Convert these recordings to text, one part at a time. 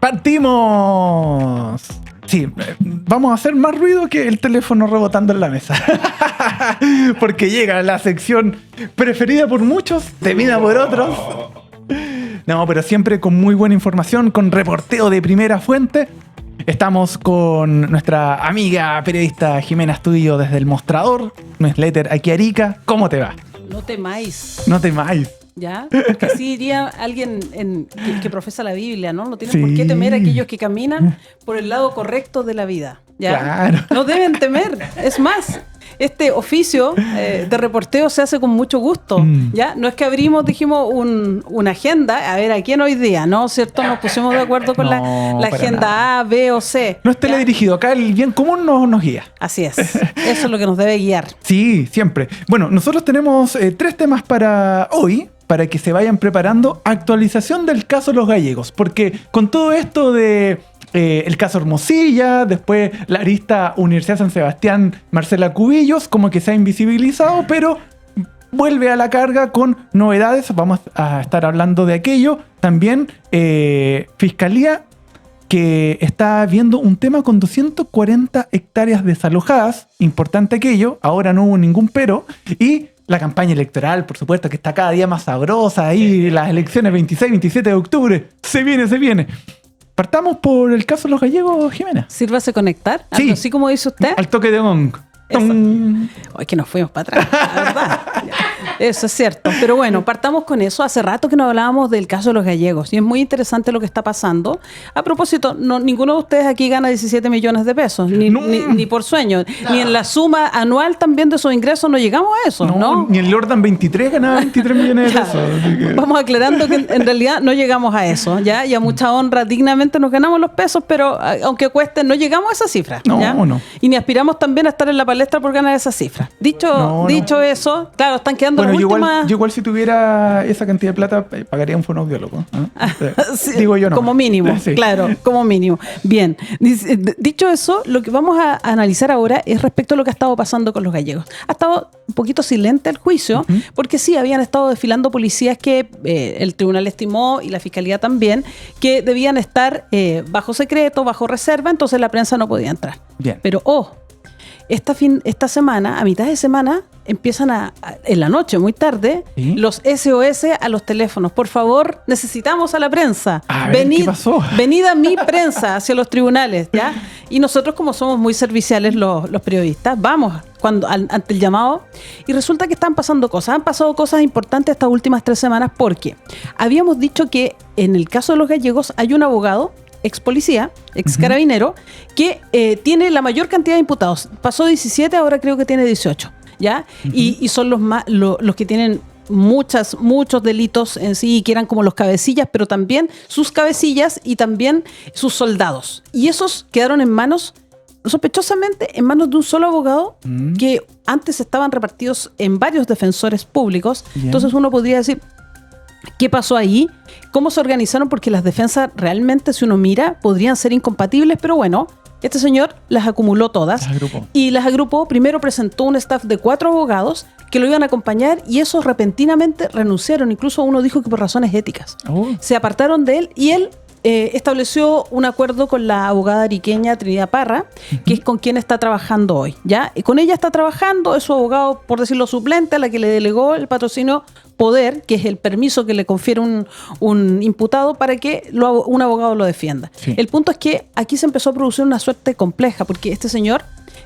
¡Partimos! Sí, vamos a hacer más ruido que el teléfono rebotando en la mesa. Porque llega la sección preferida por muchos, temida por otros. No, pero siempre con muy buena información, con reporteo de primera fuente. Estamos con nuestra amiga periodista Jimena Astudillo desde El Mostrador, newsletter aquí Arica. ¿Cómo te va? No temáis. No temáis. ¿Ya? Porque así diría alguien que profesa la Biblia, ¿no? No tienen por qué temer a aquellos que caminan por el lado correcto de la vida, ¿ya? Claro. No deben temer. Es más, este oficio de reporteo se hace con mucho gusto, ¿ya? No es que abrimos, dijimos, una agenda, a ver, ¿a quién hoy día? ¿No? ¿Cierto? Nos pusimos de acuerdo con la agenda nada. A, B o C. No es teledirigido, acá el bien común nos guía. Así es. Eso es lo que nos debe guiar. Sí, siempre. Bueno, nosotros tenemos 3 temas para hoy, para que se vayan preparando. Actualización del caso Los Gallegos, porque con todo esto de el caso Hermosilla, después la arista Universidad San Sebastián Marcela Cubillos, como que se ha invisibilizado, pero vuelve a la carga con novedades. Vamos a estar hablando de aquello. También Fiscalía, que está viendo un tema con 240 hectáreas desalojadas. Importante aquello, ahora no hubo ningún pero. Y la campaña electoral, por supuesto, que está cada día más sabrosa. Ahí las elecciones 26, 27 de octubre. Se viene, se viene. Partamos por el caso de Los Gallegos, Jimena. Sírvase conectar, Sí. así como dice usted. Al toque de gong. Eso. Oh, es que nos fuimos para atrás, la verdad. Eso es cierto. Pero bueno, partamos con eso. Hace rato que no hablábamos del caso de Los Gallegos y es muy interesante lo que está pasando. A propósito, ninguno de ustedes aquí gana 17 millones de pesos, ni por sueño, ni en la suma anual también de sus ingresos no llegamos a eso, ¿no? Ni el Lordan 23 ganaba 23 millones de pesos. Así que... Vamos aclarando que en realidad no llegamos a eso, ¿ya? Y a mucha honra, dignamente nos ganamos los pesos, pero aunque cueste, no llegamos a esa cifra, ¿ya? No. Y ni aspiramos también a estar en la palestra por ganar esa cifra. Dicho eso, claro, están quedando bueno, las últimas... yo igual si tuviera esa cantidad de plata pagaría un fonoaudiólogo. Sí, digo yo no. Como mínimo, sí. Claro, como mínimo. Bien, dicho eso, lo que vamos a analizar ahora es respecto a lo que ha estado pasando con Los Gallegos. Ha estado un poquito silente el juicio, porque sí, habían estado desfilando policías que el tribunal estimó y la fiscalía también, que debían estar bajo secreto, bajo reserva, entonces la prensa no podía entrar. Bien. Pero, esta semana, a mitad de semana, empiezan en la noche, muy tarde, ¿Sí? los SOS a los teléfonos. Por favor, necesitamos a la prensa. A ver, ¿qué pasó? Venid a mi prensa hacia los tribunales, ¿ya? Y nosotros, como somos muy serviciales los periodistas, vamos ante el llamado y resulta que están pasando cosas. Han pasado cosas importantes estas últimas 3 semanas porque habíamos dicho que en el caso de Los Gallegos hay un abogado, ex policía, ex carabinero, que tiene la mayor cantidad de imputados. Pasó 17, ahora creo que tiene 18, ¿ya? Y son los que tienen muchos delitos en sí, que eran como los cabecillas, pero también sus cabecillas y también sus soldados. Y esos quedaron sospechosamente en manos de un solo abogado que antes estaban repartidos en varios defensores públicos. Bien. Entonces uno podría decir, ¿qué pasó ahí? ¿Cómo se organizaron? Porque las defensas realmente, si uno mira, podrían ser incompatibles, pero bueno, este señor las acumuló todas. Las agrupó. Y las agrupó. Primero presentó un staff de 4 abogados que lo iban a acompañar y esos repentinamente renunciaron. Incluso uno dijo que por razones éticas. Se apartaron de él y él estableció un acuerdo con la abogada ariqueña Trinidad Parra, que es con quien está trabajando hoy, ¿ya? Y con ella está trabajando, es su abogado, por decirlo, suplente, a la que le delegó el patrocinio poder, que es el permiso que le confiere un imputado para que un abogado lo defienda. Sí. El punto es que aquí se empezó a producir una suerte compleja, porque este señor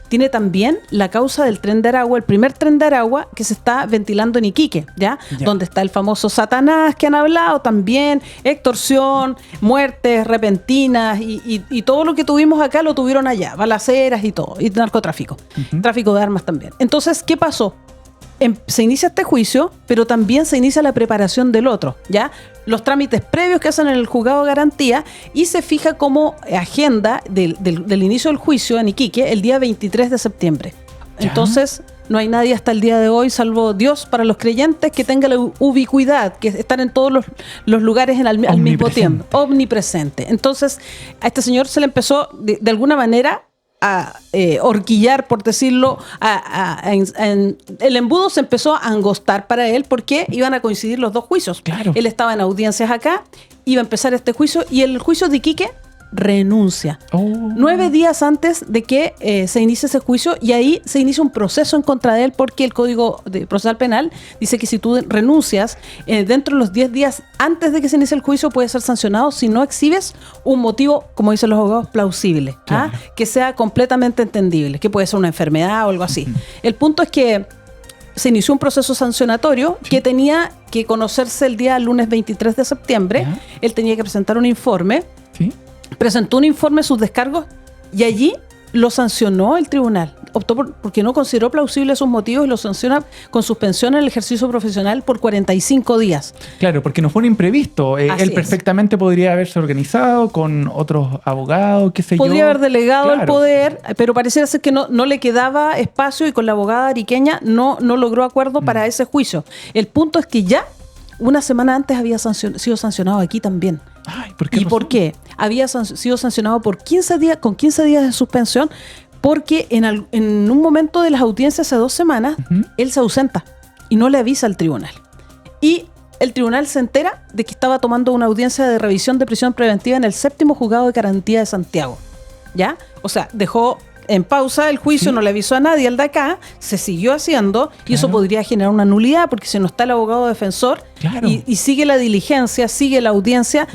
tiene también la causa del Tren de Aragua, el primer Tren de Aragua que se está ventilando en Iquique, ¿ya? Donde está el famoso Satanás que han hablado también, extorsión, muertes repentinas y todo lo que tuvimos acá lo tuvieron allá, balaceras y todo, y narcotráfico, tráfico de armas también. Entonces, ¿qué pasó? Se inicia este juicio, pero también se inicia la preparación del otro, ¿ya? Los trámites previos que hacen en el juzgado de garantía y se fija como agenda del inicio del juicio en Iquique el día 23 de septiembre. ¿Ya? Entonces, no hay nadie hasta el día de hoy, salvo Dios, para los creyentes, que tenga la ubicuidad, que están en todos los lugares al mismo tiempo, omnipresente. Entonces, a este señor se le empezó, de alguna manera, a horquillar, por decirlo, el embudo se empezó a angostar para él porque iban a coincidir los 2 juicios. Claro. Él estaba en audiencias acá, iba a empezar este juicio y el juicio de Iquique renuncia. 9 días antes de que se inicie ese juicio, y ahí se inicia un proceso en contra de él, porque el Código Procesal Penal dice que si tú renuncias dentro de los 10 días antes de que se inicie el juicio, puedes ser sancionado si no exhibes un motivo, como dicen los abogados, plausible, claro, que sea completamente entendible, que puede ser una enfermedad o algo así. El punto es que se inició un proceso sancionatorio que tenía que conocerse el día lunes 23 de septiembre. Él tenía que presentar un informe. Presentó un informe, sus descargos, y allí lo sancionó el tribunal. Optó porque no consideró plausibles sus motivos y lo sanciona con suspensión en el ejercicio profesional por 45 días. Claro, porque no fue un imprevisto. Él perfectamente podría haberse organizado con otros abogados, qué sé yo. Podría haber delegado el poder, pero pareciera ser que no le quedaba espacio, y con la abogada ariqueña no logró acuerdo para ese juicio. El punto es que ya una semana antes había sido sancionado aquí también. Ay, ¿por qué? ¿Y por qué? Había sido sancionado por 15 días, con 15 días de suspensión, porque en un momento de las audiencias hace 2 semanas, él se ausenta y no le avisa al tribunal. Y el tribunal se entera de que estaba tomando una audiencia de revisión de prisión preventiva en el 7º Juzgado de Garantía de Santiago. ¿Ya? O sea, dejó en pausa el juicio, no le avisó a nadie al de acá, se siguió haciendo, y eso podría generar una nulidad, porque si no está el abogado defensor y sigue la diligencia, sigue la audiencia,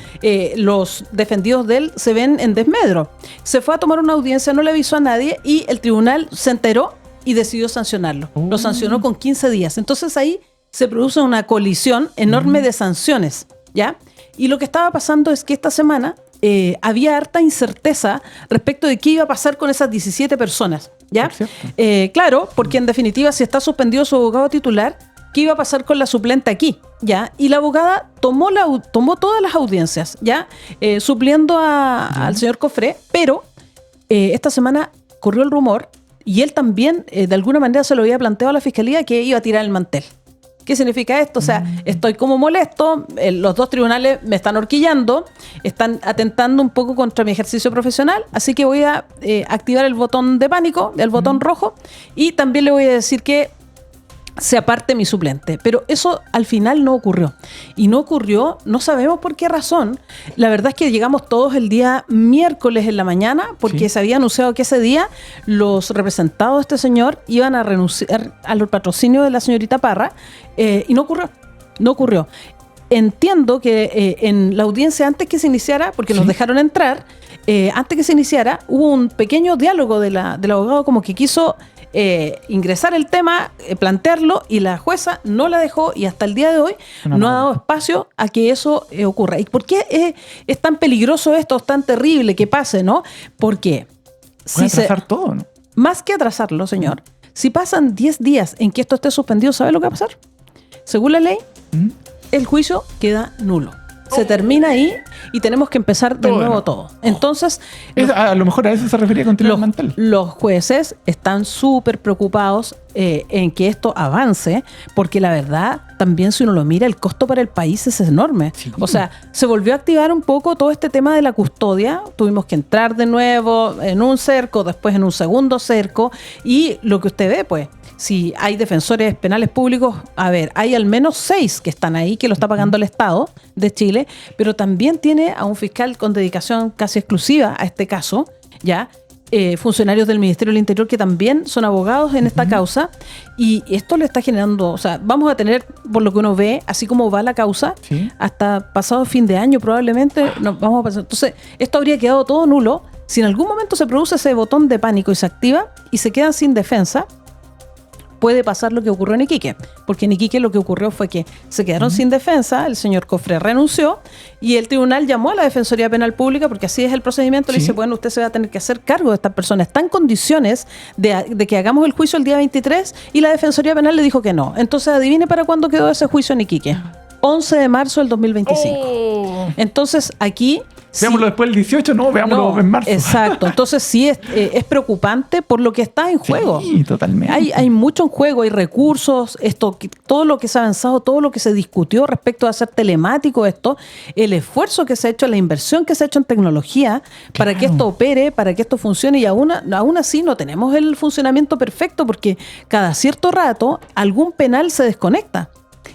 los defendidos de él se ven en desmedro. Se fue a tomar una audiencia, no le avisó a nadie, y el tribunal se enteró y decidió sancionarlo. Lo sancionó con 15 días. Entonces ahí se produce una colisión enorme de sanciones, ¿ya? Y lo que estaba pasando es que esta semana había harta incerteza respecto de qué iba a pasar con esas 17 personas, ¿ya? Claro, porque en definitiva, si está suspendido su abogado titular, ¿qué iba a pasar con la suplente aquí? ¿Ya? Y la abogada tomó todas las audiencias, ¿ya? Supliendo al señor Cofré, pero esta semana corrió el rumor, y él también de alguna manera se lo había planteado a la fiscalía, que iba a tirar el mantel. ¿Qué significa esto? O sea, estoy como molesto, los 2 tribunales me están horquillando, están atentando un poco contra mi ejercicio profesional, así que voy a activar el botón de pánico, el botón rojo, y también le voy a decir que se aparte mi suplente. Pero eso al final no ocurrió. Y no ocurrió, no sabemos por qué razón. La verdad es que llegamos todos el día miércoles en la mañana, porque se había anunciado que ese día los representados de este señor iban a renunciar al patrocinio de la señorita Parra, y no ocurrió. No ocurrió. Entiendo que en la audiencia, antes que se iniciara, porque nos dejaron entrar, antes que se iniciara, hubo un pequeño diálogo del abogado, como que quiso ingresar el tema, plantearlo, y la jueza no la dejó, y hasta el día de hoy no ha dado espacio a que eso ocurra. ¿Y por qué es tan peligroso esto, es tan terrible que pase, no? Porque puede atrasar todo, ¿no? Más que atrasarlo, señor, si pasan 10 días en que esto esté suspendido, ¿sabe lo que va a pasar? Según la ley, el juicio queda nulo. Se termina ahí y tenemos que empezar de nuevo todo. Entonces, a lo mejor a eso se refería con tirar el mantel. Los jueces están súper preocupados en que esto avance, porque la verdad, también si uno lo mira, el costo para el país es enorme. O sea, se volvió a activar un poco todo este tema de la custodia. Tuvimos que entrar de nuevo en un cerco, después en un segundo cerco, y lo que usted ve, pues, si hay defensores penales públicos, a ver, hay al menos 6 que están ahí, que lo está pagando el Estado de Chile, pero también tiene a un fiscal con dedicación casi exclusiva a este caso, ¿ya? Funcionarios del Ministerio del Interior que también son abogados en esta causa, y esto le está generando, o sea, vamos a tener, por lo que uno ve, así como va la causa, hasta pasado fin de año probablemente nos vamos a pasar. Entonces, esto habría quedado todo nulo si en algún momento se produce ese botón de pánico y se activa y se quedan sin defensa. Puede pasar lo que ocurrió en Iquique, porque en Iquique lo que ocurrió fue que se quedaron sin defensa, el señor Cofré renunció, y el tribunal llamó a la Defensoría Penal Pública, porque así es el procedimiento, le dice, bueno, usted se va a tener que hacer cargo de estas personas, está en condiciones de que hagamos el juicio el día 23, y la Defensoría Penal le dijo que no. Entonces, adivine para cuándo quedó ese juicio en Iquique. 11 de marzo del 2025. Entonces, aquí... Veámoslo después del 18, no, veámoslo en marzo. Exacto, entonces sí es preocupante por lo que está en juego. Sí, totalmente. Hay mucho en juego, hay recursos, todo lo que se ha avanzado, todo lo que se discutió respecto a hacer telemático esto, el esfuerzo que se ha hecho, la inversión que se ha hecho en tecnología para que esto opere, para que esto funcione, y aún así no tenemos el funcionamiento perfecto, porque cada cierto rato algún penal se desconecta.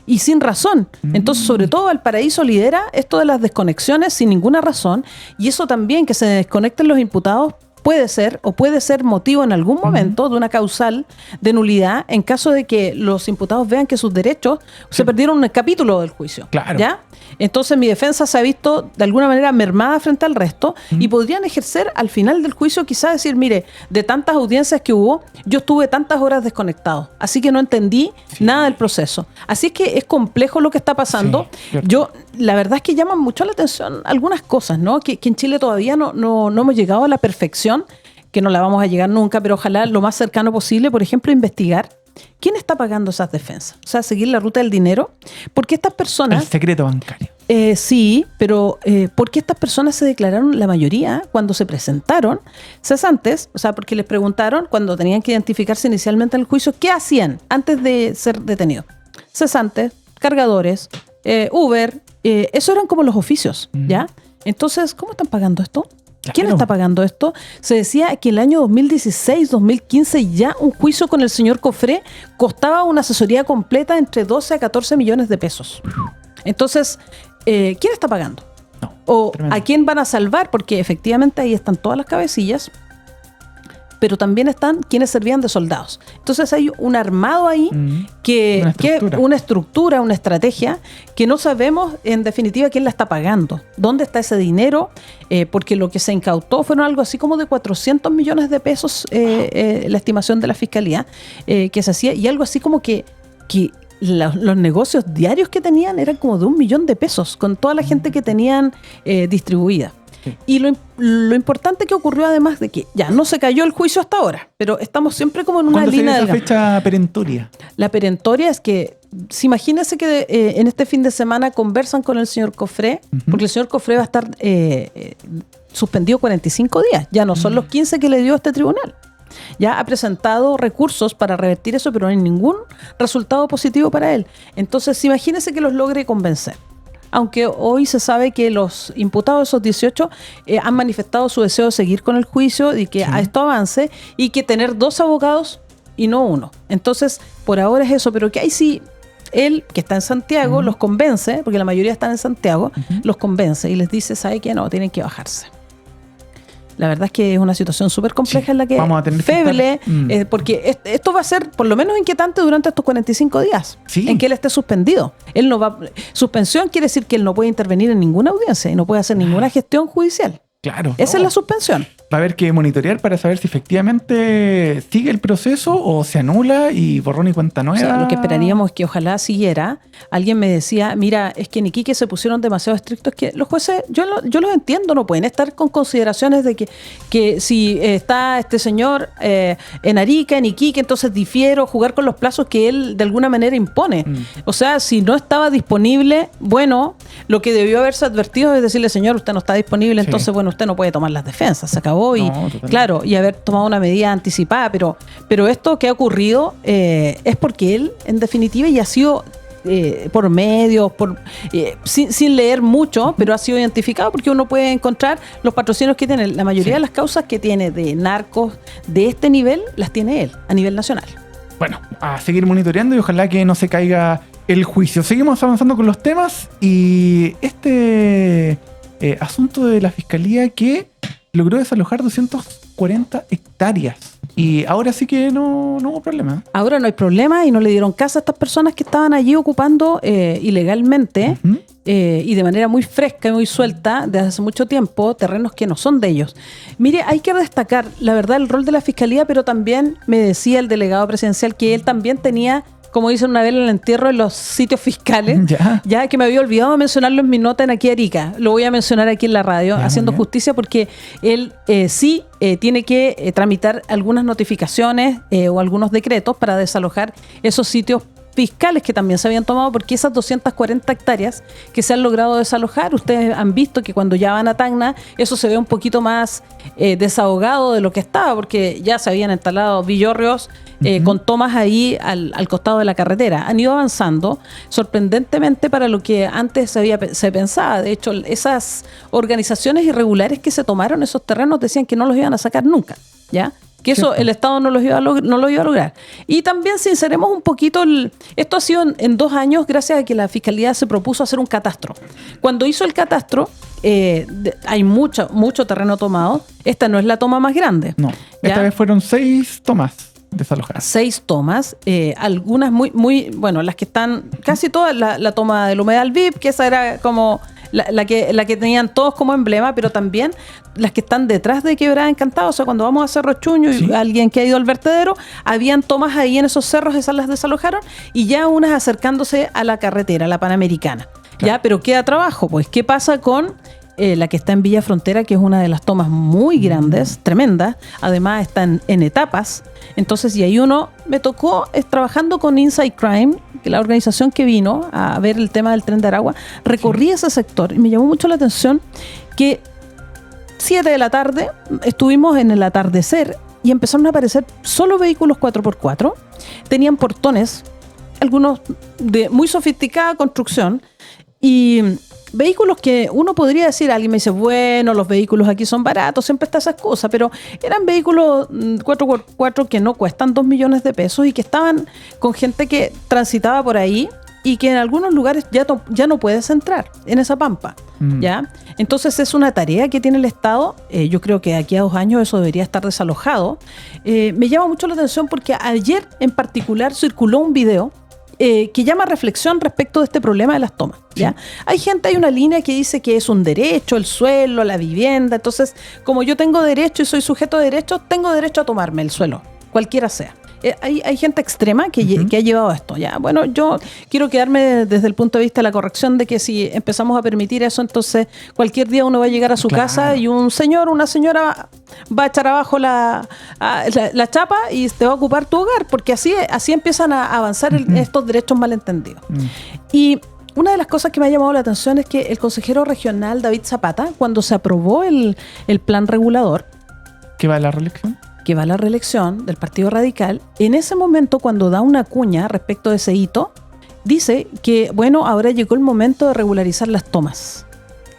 y sin razón. Entonces, sobre todo, Valparaíso lidera esto de las desconexiones sin ninguna razón, y eso también, que se desconecten los imputados, puede ser motivo en algún momento de una causal de nulidad en caso de que los imputados vean que sus derechos se perdieron en el capítulo del juicio. Claro. ¿Ya? Entonces mi defensa se ha visto de alguna manera mermada frente al resto y podrían ejercer al final del juicio quizás decir, mire, de tantas audiencias que hubo, yo estuve tantas horas desconectado, así que no entendí nada del proceso. Así es que es complejo lo que está pasando. La verdad es que llaman mucho la atención algunas cosas, ¿no? Que en Chile todavía no hemos llegado a la perfección, que no la vamos a llegar nunca, pero ojalá lo más cercano posible, por ejemplo, investigar quién está pagando esas defensas. O sea, seguir la ruta del dinero. Porque estas personas... El secreto bancario. Sí, pero ¿por qué estas personas se declararon, la mayoría, cuando se presentaron cesantes? O sea, porque les preguntaron, cuando tenían que identificarse inicialmente en el juicio, ¿qué hacían antes de ser detenidos? Cesantes, cargadores, Uber, eso eran como los oficios, ¿ya? Entonces, ¿cómo están pagando esto? Claro. ¿Quién está pagando esto? Se decía que el año 2016, 2015 ya un juicio con el señor Cofré costaba una asesoría completa entre 12 a 14 millones de pesos. Entonces, ¿quién está pagando? No, ¿O tremendo. a quién van a salvar? Porque efectivamente ahí están todas las cabecillas, pero también están quienes servían de soldados. Entonces hay un armado ahí que una estructura, una estrategia que no sabemos en definitiva quién la está pagando, dónde está ese dinero, porque lo que se incautó fueron algo así como de 400 millones de pesos, la estimación de la Fiscalía que se hacía, y algo así como que los negocios diarios que tenían eran como de 1 millón de pesos con toda la gente que tenían distribuida. Sí. Y lo importante que ocurrió, además de que ya no se cayó el juicio hasta ahora, pero estamos siempre como en una línea de esa fecha perentoria. La perentoria es que, imagínense que en este fin de semana conversan con el señor Cofré, porque el señor Cofré va a estar suspendido 45 días, ya no son los 15 que le dio este tribunal. Ya ha presentado recursos para revertir eso, pero no hay ningún resultado positivo para él. Entonces, imagínense que los logre convencer. Aunque hoy se sabe que los imputados, esos 18, han manifestado su deseo de seguir con el juicio y que a esto avance, y que tener 2 abogados y no 1. Entonces, por ahora es eso, pero que ahí sí, él, que está en Santiago, los convence, porque la mayoría están en Santiago, los convence y les dice, ¿sabe qué? No, tienen que bajarse. La verdad es que es una situación súper compleja en la que vamos a tener Feble, porque esto va a ser por lo menos inquietante durante estos 45 días en que él esté suspendido. Él no va, suspensión quiere decir que él no puede intervenir en ninguna audiencia y no puede hacer ninguna gestión judicial. Claro. Esa es la suspensión. Va a haber que monitorear para saber si efectivamente sigue el proceso o se anula y borrón y cuenta nueva. O sea, lo que esperaríamos es que ojalá siguiera. Alguien me decía, mira, es que en Iquique se pusieron demasiado estrictos, que los jueces, yo los entiendo, no pueden estar con consideraciones de que si está este señor en Arica, en Iquique, entonces difiero, jugar con los plazos que él de alguna manera impone. O sea, si no estaba disponible, bueno, lo que debió haberse advertido es decirle, señor, usted no está disponible, entonces, bueno, usted no puede tomar las defensas, se acabó. Y claro, y haber tomado una medida anticipada, pero esto que ha ocurrido es porque él, en definitiva, ya ha sido por medios, sin leer mucho, pero ha sido identificado porque uno puede encontrar los patrocinios que tiene. La mayoría de las causas que tiene de narcos de este nivel, las tiene él a nivel nacional. Bueno, a seguir monitoreando y ojalá que no se caiga el juicio. Seguimos avanzando con los temas y este asunto de la Fiscalía que logró desalojar 240 hectáreas. Y ahora sí que no hubo problema. Ahora no hay problema y no le dieron casa a estas personas que estaban allí ocupando ilegalmente y de manera muy fresca y muy suelta desde hace mucho tiempo terrenos que no son de ellos. Mire, hay que destacar, la verdad, el rol de la Fiscalía, pero también me decía el delegado presidencial que él también tenía, como dicen una vez, el entierro en los sitios fiscales, ya que me había olvidado mencionarlo en mi nota en Aquí Arica. Lo voy a mencionar aquí en la radio, haciendo justicia, porque él sí tiene que tramitar algunas notificaciones o algunos decretos para desalojar esos sitios fiscales que también se habían tomado, porque esas 240 hectáreas que se han logrado desalojar, ustedes han visto que cuando ya van a Tacna, eso se ve un poquito más desahogado de lo que estaba, porque ya se habían instalado villorrios con tomas ahí al costado de la carretera. Han ido avanzando sorprendentemente para lo que antes se pensaba. De hecho, esas organizaciones irregulares que se tomaron esos terrenos decían que no los iban a sacar nunca, ¿ya? Que eso ¿cierto? el Estado no lo iba a lograr. Y también sinceremos un poquito, esto ha sido en 2 años gracias a que la Fiscalía se propuso hacer un catastro. Cuando hizo el catastro, hay mucho terreno tomado. Esta no es la toma más grande. No, ¿Ya? esta vez fueron 6 tomas desalojadas. 6 tomas, algunas muy, bueno, las que están, casi todas, la toma del Humedal VIP, que esa era como la que tenían todos como emblema, pero también las que están detrás de Quebrada Encantada. O sea, cuando vamos a Cerro Chuño y alguien que ha ido al vertedero, habían tomas ahí en esos cerros, esas las desalojaron, y ya unas acercándose a la carretera, la Panamericana. Claro. Ya, pero queda trabajo, pues, ¿qué pasa con la que está en Villa Frontera, que es una de las tomas muy grandes, tremendas? Además están en etapas. Entonces, y ahí me tocó trabajando con Inside Crime, que la organización que vino a ver el tema del Tren de Aragua, recorrí ese sector y me llamó mucho la atención que 7 de la tarde estuvimos en el atardecer y empezaron a aparecer solo vehículos 4x4, tenían portones, algunos de muy sofisticada construcción, y vehículos que uno podría decir, alguien me dice, bueno, los vehículos aquí son baratos, siempre está esa excusa, pero eran vehículos 4x4 que no cuestan 2 millones de pesos y que estaban con gente que transitaba por ahí y que en algunos lugares ya no puedes entrar en esa pampa. ¿Ya? Entonces es una tarea que tiene el Estado. Yo creo que de aquí a 2 años eso debería estar desalojado. Me llama mucho la atención porque ayer en particular circuló un video que llama a reflexión respecto de este problema de las tomas. ¿Ya? Sí. Hay una línea que dice que es un derecho, el suelo, la vivienda. Entonces, como yo tengo derecho y soy sujeto de derechos, tengo derecho a tomarme el suelo, cualquiera sea. Hay gente extrema que ha llevado esto. ¿Ya? Bueno, yo quiero quedarme desde el punto de vista de la corrección de que si empezamos a permitir eso, entonces cualquier día uno va a llegar a su casa y un señor, una señora va a echar abajo la chapa y te va a ocupar tu hogar, porque así empiezan a avanzar estos derechos malentendidos. Y una de las cosas que me ha llamado la atención es que el consejero regional David Zapata, cuando se aprobó el plan regulador, ¿qué va a la reelección? Que va a la reelección del Partido Radical, en ese momento cuando da una cuña respecto de ese hito, dice que, bueno, ahora llegó el momento de regularizar las tomas.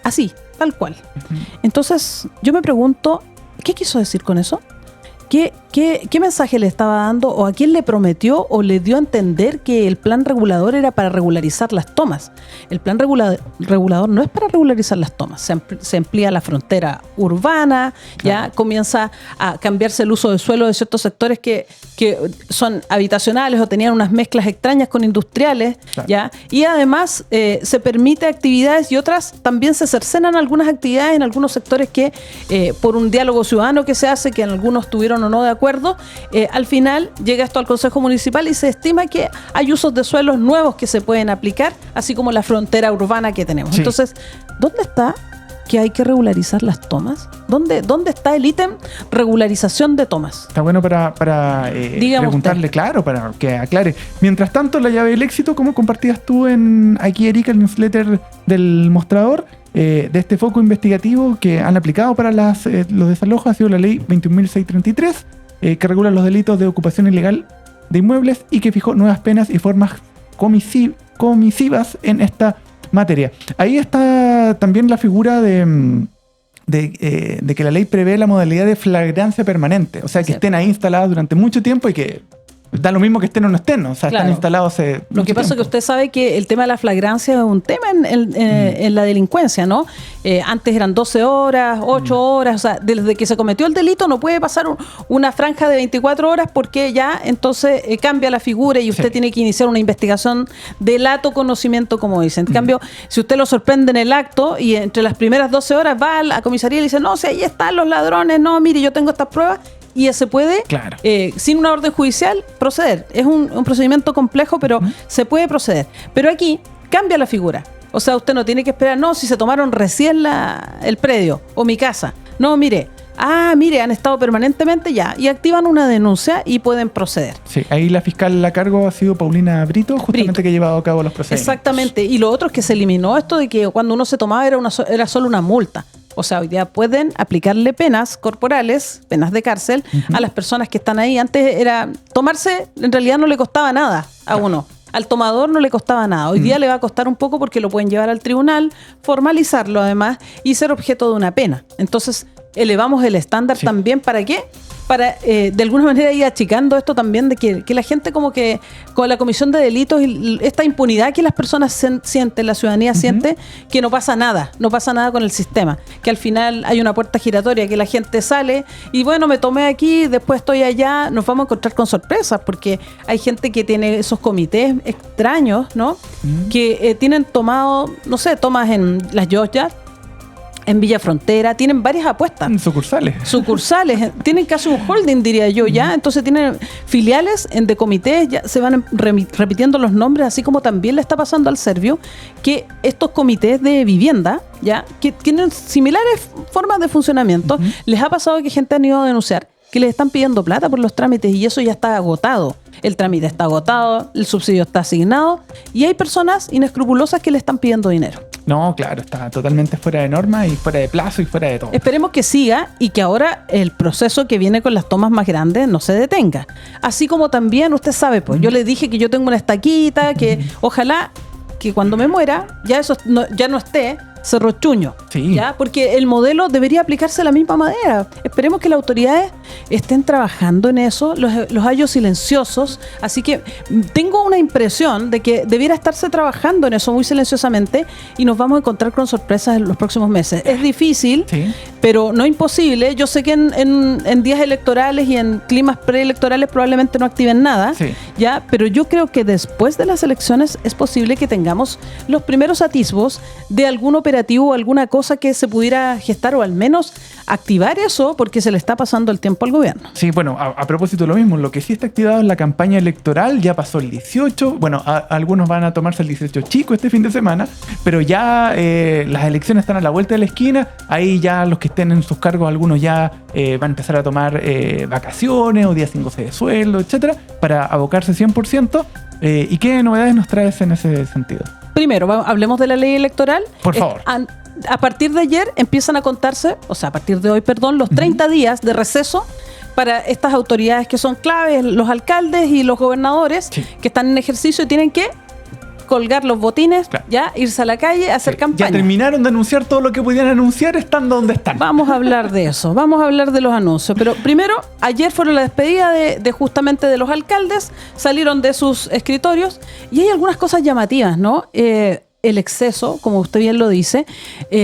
Así, tal cual. Entonces, yo me pregunto, ¿qué quiso decir con eso? ¿Qué mensaje le estaba dando o a quién le prometió o le dio a entender que el plan regulador era para regularizar las tomas? El plan regulador no es para regularizar las tomas, se amplía la frontera urbana, ya comienza a cambiarse el uso de suelo de ciertos sectores que son habitacionales o tenían unas mezclas extrañas con industriales, ya, y además se permite actividades y otras también se cercenan algunas actividades en algunos sectores que por un diálogo ciudadano que se hace, que en algunos tuvieron o no de acuerdo, al final llega esto al Consejo Municipal y se estima que hay usos de suelos nuevos que se pueden aplicar, así como la frontera urbana que tenemos. Sí. Entonces, ¿dónde está que hay que regularizar las tomas? ¿Dónde está el ítem regularización de tomas? Está bueno para preguntarle, usted. Claro, para que aclare. Mientras tanto, la llave del éxito, ¿cómo compartías tú aquí, Erika, el newsletter del Mostrador? De este foco investigativo que han aplicado para los desalojos ha sido la ley 21.633, que regula los delitos de ocupación ilegal de inmuebles y que fijó nuevas penas y formas comisivas en esta materia. Ahí está también la figura de que la ley prevé la modalidad de flagrancia permanente, o sea, que estén ahí instaladas durante mucho tiempo y que da lo mismo que estén o no estén, o sea, están instalados Lo que pasa es que usted sabe que el tema de la flagrancia es un tema en la delincuencia, ¿no? Antes eran 12 horas, 8 horas, o sea, desde que se cometió el delito no puede pasar una franja de 24 horas porque ya entonces cambia la figura y usted tiene que iniciar una investigación de lato conocimiento, como dicen. En cambio, si usted lo sorprende en el acto y entre las primeras 12 horas va a la comisaría y le dice, no, si ahí están los ladrones, no, mire, yo tengo estas pruebas, y se puede, sin una orden judicial, proceder. Es un procedimiento complejo, pero se puede proceder. Pero aquí cambia la figura. O sea, usted no tiene que esperar, no, si se tomaron recién el predio o mi casa. No, mire, han estado permanentemente ya. Y activan una denuncia y pueden proceder. Sí, ahí la fiscal a cargo ha sido Paulina Brito, justamente que ha llevado a cabo los procedimientos. Exactamente. Y lo otro es que se eliminó esto de que cuando uno se tomaba era solo una multa. O sea, hoy día pueden aplicarle penas corporales, penas de cárcel, a las personas que están ahí. Antes era tomarse, en realidad no le costaba nada a uno. Al tomador no le costaba nada. Hoy día le va a costar un poco porque lo pueden llevar al tribunal, formalizarlo además y ser objeto de una pena. Entonces, elevamos el estándar también. ¿Para qué? Para de alguna manera ir achicando esto también de que la gente como que con la comisión de delitos y esta impunidad que las personas sienten, la ciudadanía siente, que no pasa nada con el sistema, que al final hay una puerta giratoria, que la gente sale y bueno, me tomé aquí, después estoy allá, nos vamos a encontrar con sorpresas, porque hay gente que tiene esos comités extraños, ¿no? Que tienen tomado, no sé, tomas en Las Lloyas, en Villa Frontera, tienen varias apuestas. Sucursales, tienen casi un holding, diría yo, ya. Entonces tienen filiales de comités, ya se van repitiendo los nombres, así como también le está pasando al Servio, que estos comités de vivienda, ya, que tienen similares formas de funcionamiento, les ha pasado que gente ha ido a denunciar que les están pidiendo plata por los trámites y eso ya está agotado. El trámite está agotado, el subsidio está asignado y hay personas inescrupulosas que le están pidiendo dinero. No, claro, está totalmente fuera de norma y fuera de plazo y fuera de todo. Esperemos que siga y que ahora el proceso que viene con las tomas más grandes no se detenga. Así como también, usted sabe, pues yo le dije que yo tengo una estaquita, que ojalá que cuando me muera ya eso ya no esté Cerro Chuño, ¿ya? Porque el modelo debería aplicarse de la misma manera. Esperemos que las autoridades estén trabajando en eso, los hallos silenciosos, así que tengo una impresión de que debiera estarse trabajando en eso muy silenciosamente y nos vamos a encontrar con sorpresas en los próximos meses. Es difícil, pero no imposible. Yo sé que en días electorales y en climas preelectorales probablemente no activen nada, ¿ya? Pero yo creo que después de las elecciones es posible que tengamos los primeros atisbos de algún operativo o alguna cosa que se pudiera gestar o al menos activar eso porque se le está pasando el tiempo al gobierno. Sí, bueno, a propósito de lo mismo, lo que sí está activado es la campaña electoral, ya pasó el 18, bueno, algunos van a tomarse el 18 chico este fin de semana, pero ya las elecciones están a la vuelta de la esquina, ahí ya los que estén en sus cargos, algunos ya van a empezar a tomar vacaciones o días sin goce de sueldo, etcétera, para abocarse 100%. ¿Y qué novedades nos traes en ese sentido? Primero, hablemos de la ley electoral. Por favor. A partir de ayer empiezan a contarse, o sea, a partir de hoy, perdón, los 30 días de receso para estas autoridades que son claves, los alcaldes y los gobernadores que están en ejercicio y tienen que colgar los botines, ya, irse a la calle, hacer campaña. Ya terminaron de anunciar todo lo que podían anunciar estando donde están. Vamos a hablar de eso, vamos a hablar de los anuncios. Pero primero, ayer fueron la despedida de justamente de los alcaldes, salieron de sus escritorios y hay algunas cosas llamativas, ¿no? El exceso, como usted bien lo dice,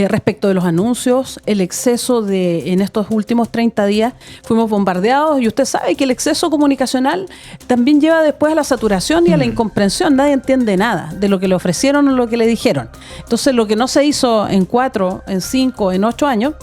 respecto de los anuncios, el exceso en estos últimos 30 días fuimos bombardeados y usted sabe que el exceso comunicacional también lleva después a la saturación y a la incomprensión. Nadie entiende nada de lo que le ofrecieron o lo que le dijeron. Entonces, lo que no se hizo en 4, en 5, en 8 años,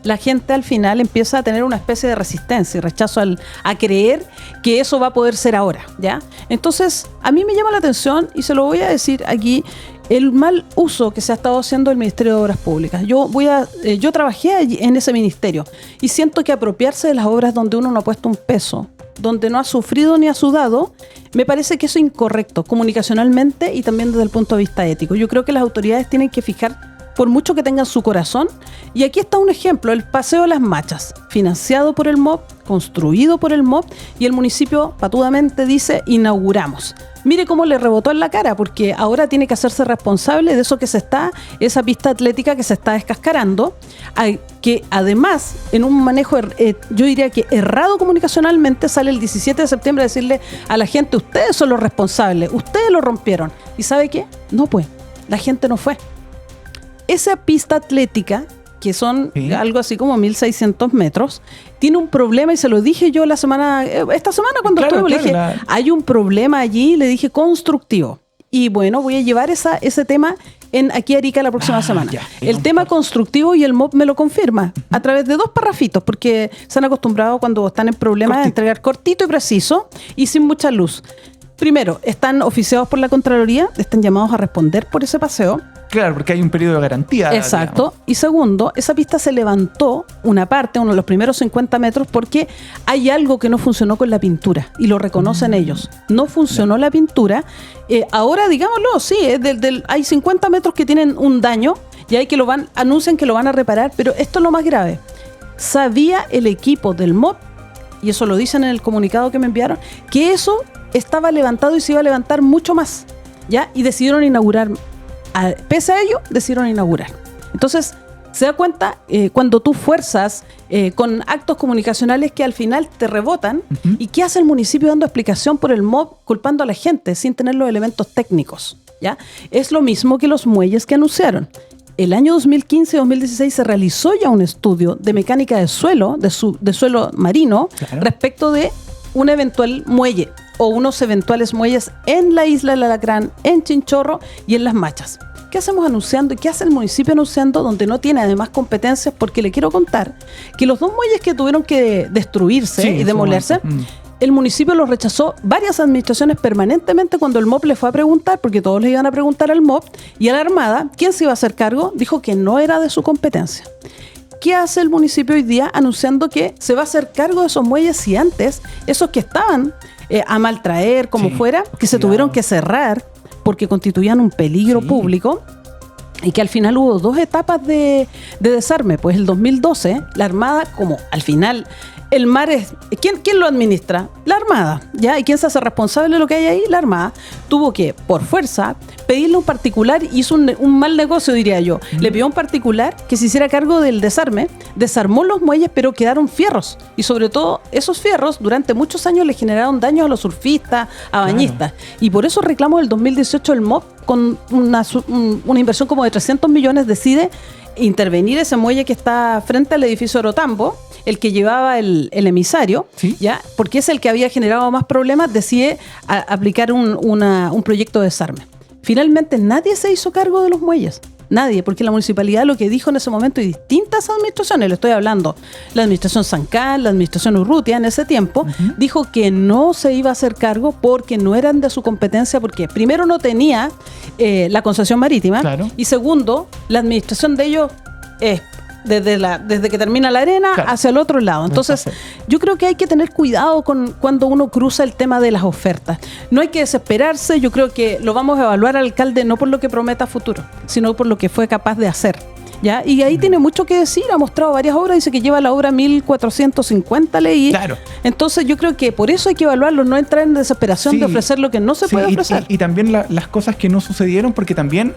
la gente al final empieza a tener una especie de resistencia y rechazo a creer que eso va a poder ser ahora, ¿ya? Entonces, a mí me llama la atención, y se lo voy a decir aquí, el mal uso que se ha estado haciendo del Ministerio de Obras Públicas. Yo trabajé allí, en ese ministerio, y siento que apropiarse de las obras donde uno no ha puesto un peso, donde no ha sufrido ni ha sudado, me parece que eso es incorrecto, comunicacionalmente y también desde el punto de vista ético. Yo creo que las autoridades tienen que fijar, por mucho que tengan su corazón, y aquí está un ejemplo, el Paseo de las Machas, financiado por el MOP, construido por el MOP, y el municipio patudamente dice, inauguramos. Mire cómo le rebotó en la cara, porque ahora tiene que hacerse responsable de eso esa pista atlética que se está descascarando, que además, en un manejo, yo diría que errado comunicacionalmente, sale el 17 de septiembre a decirle a la gente, ustedes son los responsables, ustedes lo rompieron. ¿Y sabe qué? No, pues, la gente no fue. Esa pista atlética, que son algo así como 1.600 metros, tiene un problema, y se lo dije yo esta semana cuando estuve, le dije, hay un problema allí, le dije, constructivo. Y bueno, voy a llevar ese tema aquí a Arica la próxima semana. El tema constructivo, y el MOP me lo confirma, a través de 2 parrafitos, porque se han acostumbrado cuando están en problemas a entregar cortito y preciso y sin mucha luz. Primero, están oficiados por la Contraloría, están llamados a responder por ese paseo. Claro, porque hay un periodo de garantía. Exacto. Digamos. Y segundo, esa pista se levantó una parte, uno de los primeros 50 metros, porque hay algo que no funcionó con la pintura, y lo reconocen ellos. No funcionó la pintura. Ahora, digámoslo, sí, hay 50 metros que tienen un daño, y hay anuncian que lo van a reparar, pero esto es lo más grave. Sabía el equipo del MOP, y eso lo dicen en el comunicado que me enviaron, que eso estaba levantado y se iba a levantar mucho más, ¿ya? Y decidieron inaugurar. Pese a ello, decidieron inaugurar. Entonces, Se da cuenta cuando tú fuerzas con actos comunicacionales que al final te rebotan. ¿Y qué hace el municipio dando explicación por el MOB culpando a la gente sin tener los elementos técnicos? ¿Ya? Es lo mismo que los muelles que anunciaron. El año 2015-2016 se realizó ya un estudio de mecánica de suelo, de suelo marino, respecto de un eventual muelle o unos eventuales muelles en la isla del Alacrán, en Chinchorro y en Las Machas. ¿Qué hacemos anunciando y qué hace el municipio anunciando donde no tiene además competencias? Porque le quiero contar que los 2 muelles que tuvieron que destruirse y demolerse, el municipio los rechazó varias administraciones permanentemente cuando el MOB le fue a preguntar, porque todos le iban a preguntar al MOB y a la Armada quién se iba a hacer cargo, dijo que no era de su competencia. ¿Qué hace el municipio hoy día anunciando que se va a hacer cargo de esos muelles si antes esos que estaban a maltraer, como fuera, que se tuvieron que cerrar porque constituían un peligro público? Y que al final hubo 2 etapas de desarme. Pues el 2012, la Armada, como al final el mar es... ¿Quién lo administra? La Armada, ¿ya? ¿Y quién se hace responsable de lo que hay ahí? La Armada. Tuvo que, por fuerza, pedirle a un particular, hizo un mal negocio, diría yo. Le pidió a un particular que se hiciera cargo del desarme, desarmó los muelles, pero quedaron fierros. Y sobre todo, esos fierros durante muchos años le generaron daños a los surfistas, a bañistas. Y por eso reclamo del 2018 el MOB, con una inversión como de 300 millones, decide intervenir ese muelle que está frente al edificio Orotambo, el que llevaba el emisario, ¿ya? Porque es el que había generado más problemas, decide aplicar un proyecto de desarme. Finalmente nadie se hizo cargo de los muelles. Nadie, porque la municipalidad lo que dijo en ese momento, y distintas administraciones, le estoy hablando, la administración Sancal, la administración Urrutia en ese tiempo, dijo que no se iba a hacer cargo porque no eran de su competencia, porque primero no tenía la concesión marítima, y segundo, la administración de ellos es desde que termina la arena hacia el otro lado. Entonces, yo creo que hay que tener cuidado cuando uno cruza el tema de las ofertas. No hay que desesperarse. Yo creo que lo vamos a evaluar al alcalde no por lo que prometa a futuro, sino por lo que fue capaz de hacer, ¿ya? Y ahí tiene mucho que decir, ha mostrado varias obras, dice que lleva la obra 1450, leí. Claro. Entonces yo creo que por eso hay que evaluarlo, no entrar en desesperación de ofrecer lo que no se puede ofrecer. Y también las cosas que no sucedieron, porque también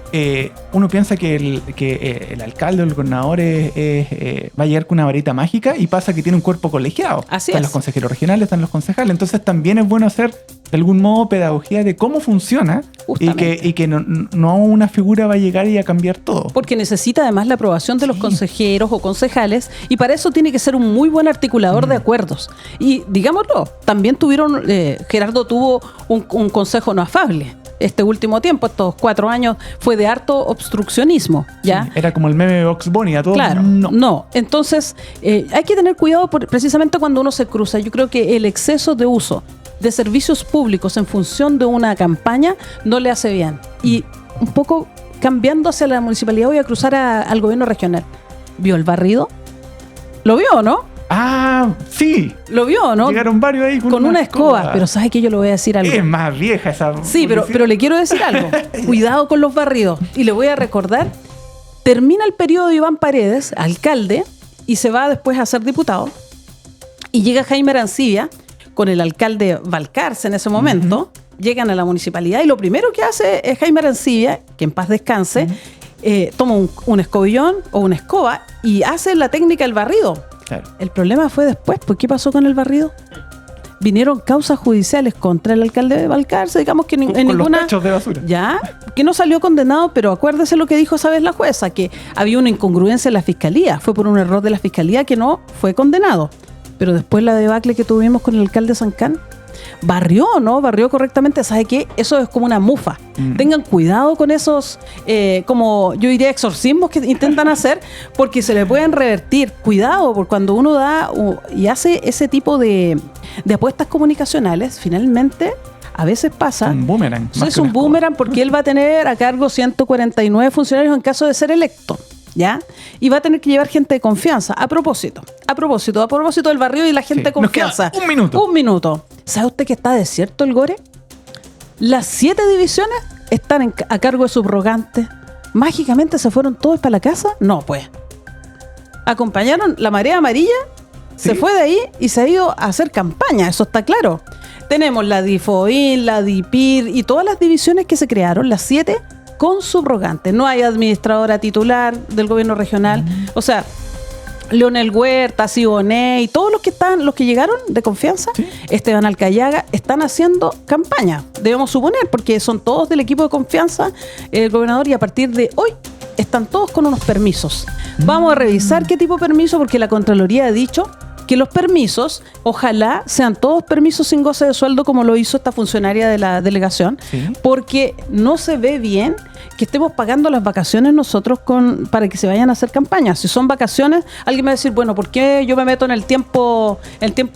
uno piensa que el alcalde o el gobernador va a llegar con una varita mágica y pasa que tiene un cuerpo colegiado. Así están los consejeros regionales, están los concejales. Entonces también es bueno hacer de algún modo pedagogía de cómo funciona y que no una figura va a llegar y a cambiar todo. Porque necesita además la aprobación de los consejeros o concejales, y para eso tiene que ser un muy buen articulador de acuerdos. Y digámoslo, también Gerardo tuvo un consejo no afable. Este último tiempo, estos 4 años, fue de harto obstruccionismo, ¿ya? Sí, era como el meme de Box Bunny, a todos. Claro, no. Entonces, hay que tener cuidado precisamente cuando uno se cruza. Yo creo que el exceso de uso de servicios públicos en función de una campaña no le hace bien. Y un poco cambiando hacia la municipalidad, voy a cruzar al gobierno regional. ¿Vio el barrido? ¿Lo vio o no? Ah, sí. ¿Lo vio, no? Llegaron varios ahí con una escoba. Pero ¿sabes qué? Yo le voy a decir algo. Es más vieja esa. Sí, pero le quiero decir algo. Cuidado con los barridos. Y le voy a recordar, termina el periodo de Iván Paredes, alcalde, y se va después a ser diputado. Y llega Jaime Arancibia con el alcalde Valcarce en ese momento. Llegan a la municipalidad y lo primero que hace es Jaime Arancibia, que en paz descanse, toma un escobillón o una escoba y hace la técnica del barrido. Claro. El problema fue después, pues ¿qué pasó con el barrido? Vinieron causas judiciales contra el alcalde de Valcarce, digamos que en ninguna... los tachos de basura. Ya, que no salió condenado, pero acuérdese lo que dijo esa vez la jueza, que había una incongruencia en la fiscalía, fue por un error de la fiscalía que no fue condenado. Pero después la debacle que tuvimos con el alcalde Sancán, barrió, ¿no? Barrió correctamente. ¿Sabe qué? Eso es como una mufa. Tengan cuidado con esos, como yo diría, exorcismos que intentan hacer, porque se le pueden revertir. Cuidado, porque cuando uno da y hace ese tipo de apuestas comunicacionales, finalmente a veces pasa. Un boomerang. Es un boomerang porque él va a tener a cargo 149 funcionarios en caso de ser electo, ¿ya? Y va a tener que llevar gente de confianza. A propósito del barrio y la gente de confianza. Nos queda un minuto. ¿Sabe usted que está desierto el Gore? Las 7 divisiones están a cargo de subrogantes. ¿Mágicamente se fueron todos para la casa? No, pues. Acompañaron la marea amarilla, se fue de ahí y se ha ido a hacer campaña, eso está claro. Tenemos la DIFOIN, la DIPIR y todas las divisiones que se crearon, las 7, con subrogante. No hay administradora titular del gobierno regional. O sea, Leonel Huerta, Siboney y todos los que llegaron de confianza, ¿Sí? Esteban Alcayaga, están haciendo campaña, debemos suponer, porque son todos del equipo de confianza el gobernador, y a partir de hoy están todos con unos permisos. Vamos a revisar qué tipo de permiso, porque la Contraloría ha dicho que los permisos, ojalá sean todos permisos sin goce de sueldo, como lo hizo esta funcionaria de la delegación, Sí. porque no se ve bien que estemos pagando las vacaciones nosotros para que se vayan a hacer campañas. Si son vacaciones, alguien me va a decir, bueno, ¿por qué yo me meto en el tiempo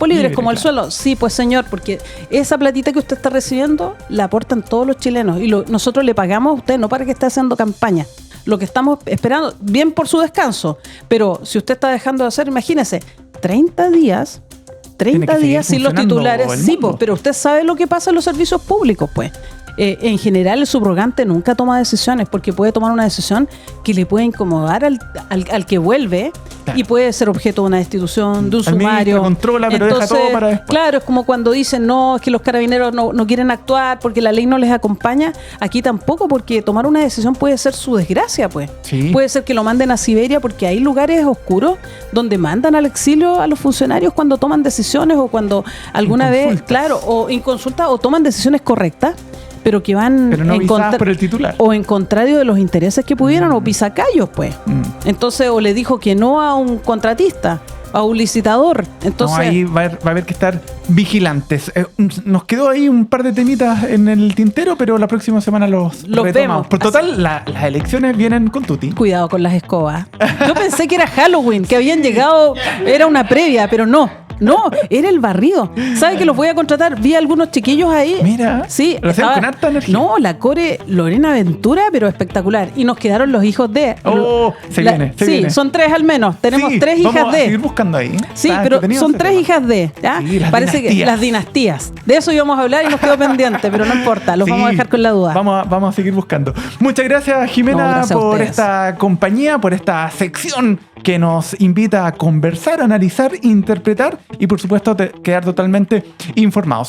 libre? Es como el sueldo. Sí, pues señor, porque esa platita que usted está recibiendo la aportan todos los chilenos, y nosotros le pagamos a usted no para que esté haciendo campaña. Lo que estamos esperando, bien por su descanso, pero si usted está dejando de hacer, imagínese, 30 días Tiene que seguir sin los funcionando titulares. el Sí, mundo. pues, pero usted sabe lo que pasa en los servicios públicos, pues. En general, el subrogante nunca toma decisiones, porque puede tomar una decisión que le puede incomodar al que vuelve, Claro. y puede ser objeto de una destitución, de un Administra, sumario. controla, pero deja todo para después. Claro, es como cuando dicen, no, es que los carabineros no quieren actuar porque la ley no les acompaña. Aquí tampoco, porque tomar una decisión puede ser su desgracia, pues. Sí. Puede ser que lo manden a Siberia, porque hay lugares oscuros donde mandan al exilio a los funcionarios cuando toman decisiones, o cuando alguna vez, Inconsultas. claro, o inconsultas, o toman decisiones correctas, pero que van Pero no avisadas por el titular. o en contrario de los intereses que pudieran, o pisacallos, pues. Entonces, o le dijo que no a un contratista, a un licitador. Entonces, No, ahí va a haber que estar vigilantes. Nos quedó ahí un par de temitas en el tintero, pero la próxima semana los retomamos. vemos. Por total, las elecciones vienen con tutti. cuidado con las escobas. Yo pensé que era Halloween, que habían llegado, era una previa, pero no, era el barrido. ¿Sabe que los voy a contratar? Vi a algunos chiquillos ahí. Mira, Sí, lo hacen con harta energía. No, la core Lorena Ventura, pero espectacular. Y nos quedaron los hijos de. Oh, se viene. Sí, son 3 al menos. Tenemos Sí, 3 hijas vamos a seguir de. buscando ahí. Sí, Está pero entretenido son ese 3 tema. hijas de. ¿ya? Sí, las Parece dinastías. que las dinastías. De eso íbamos a hablar y nos quedó pendiente, pero no importa, los Sí, vamos a dejar con la duda. Vamos a seguir buscando. Muchas gracias, No, Jimena, gracias a por ustedes. esta compañía, por esta sección que nos invita a conversar, analizar, interpretar y, por supuesto, quedar totalmente informados.